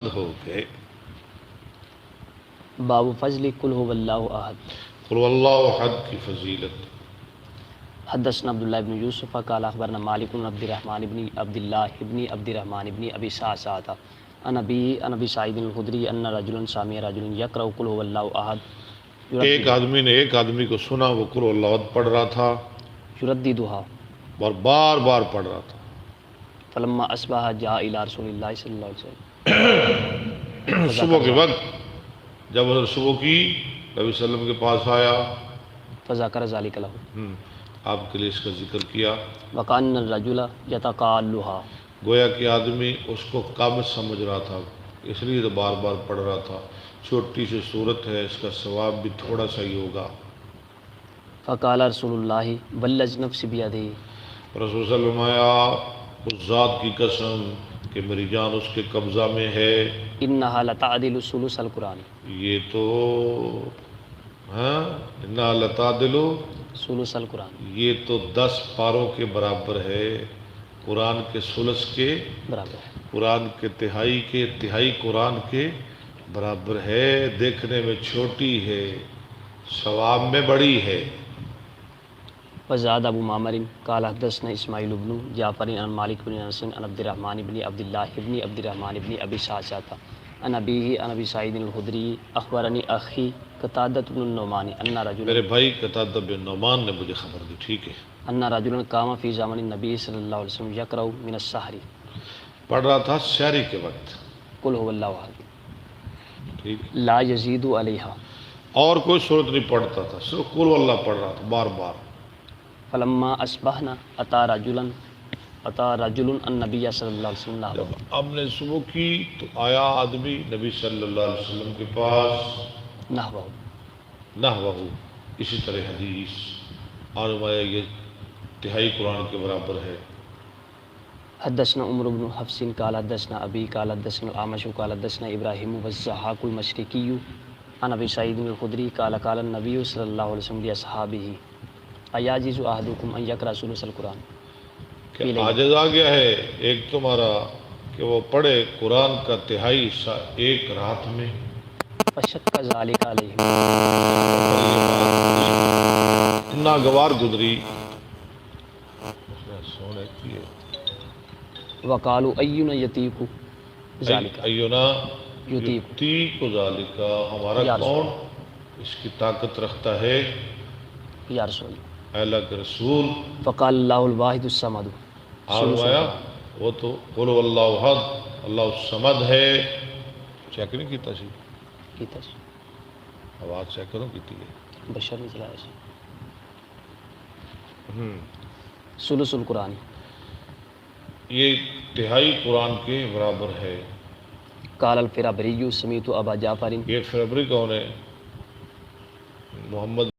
ہو گئے۔ باب فضل قل هو اللہ احد۔ قل واللہ احد کی فضیلت۔ حدثنا عبداللہ بن یوسف قال اخبرنا مالک بن عبد الرحمن بن عبد اللہ بن عبد الرحمن بن ابی سعسعۃ عن ابی سعید الخدری ان رجلا سمع رجلا یقرأ قل هو اللہ احد ایک آدمی نے ایک آدمی کو سنا وہ قل واللہ احد پڑھ رہا تھا یرددها اور بار بار پڑھ رہا تھا۔ فلما اصبح جاء الى رسول اللہ صلی اللہ علیہ وسلم صبح کے وقت جب حضرت صبح کی نبی صلی اللہ علیہ وسلم کے پاس آیا، فذكر ذلك له آپ کے لیے اس کا ذکر کیا، وكان الرجل يتقالها گویا کہ آدمی اس کو کم سمجھ رہا تھا، اس لیے تو بار بار پڑھ رہا تھا۔ چھوٹی سی صورت ہے، اس کا ثواب بھی تھوڑا سا ہی ہوگا۔ فقال رسول اللہ والذی نفس بیدہ رسول صلی اللہ علیہ وسلم اس ذات کی قسم کہ میری جان اس کے قبضہ میں ہے، انہا لتعدل ثلث القرآن، یہ تو انہا لتعدل، ثلث القرآن یہ تو 10 پاروں کے برابر ہے، قرآن کے ثلث کے برابر ہے۔ قرآن کے تہائی قرآن کے برابر ہے۔ دیکھنے میں چھوٹی ہے، ثواب میں بڑی ہے۔ وزاد ابو معمر قال حدثنا اسماعیل بن جعفر عن مالک بن انس عن عبد الرحمن بن عبد اللہ بن عبد الرحمن بن ابی سعسعۃ عن ابیہ عن ابی سعید الخدری اخبرنی اخی قتادہ بن النعمان ان رجلا میرے بھائی قتادہ بن نعمان نے مجھے خبر دی، ٹھیک ہے، ان رجلا قام فی زمن النبی صلی اللہ علیہ وسلم یقرأ من السحر پڑھ رہا تھا سحری کے وقت، قل هو اللہ احد ٹھیک، لا یزید علیہا، اور کوئی صورت نہیں پڑھتا تھا، صرف قل واللہ پڑھ رہا تھا بار بار۔ فلما اصبحنا اتى رجل النبی صلی اللہ علیہ وسلم جب ہم نے صبح کی تو آیا آدمی نبی صلی اللہ علیہ وسلم کے پاس، نحوہ نحوہ اسی طرح حدیث، اور یہ تہائی قرآن کے برابر ہے۔ حدثنا عمر بن حفص قال حدثنا ابي قال حدثنا الاعمش قال حدثنا ابراهيم والضحاك المشرقي عن ابي سعيد الخدري قال قال النبي صلى الله عليه وسلم لاصحابه ايعجز احدكم ان يقرأ ثلث القرآن، کہ عاجز آ گیا ہے ایک تمہارا کہ وہ پڑھے قرآن کا تہائی حصہ ایک رات میں؟ فشق ذلك عليهم، ناگوار گزری سونے کی وقالوا اينا يطيق ذلك، ایونا یطیق یطیق ذالک، ہمارا یا رسول کون اس کی طاقت رکھتا ہے؟ یا رسول، اے اللہ کے رسول۔ فقال الله الواحد الصمد، آیا وہ تو قل واللہ احد، اللہ الصمد ہے۔ چیک نہیں کیتا سی کیتا سی آواز چیک کرو کیتی ہے، بشر نے چلایا سی ثلث القرآن، یہ تہائی قرآن کے برابر ہے۔ قال الفرابری سمیت ابا جعفر، یہ فیبرک کون ہے؟ محمد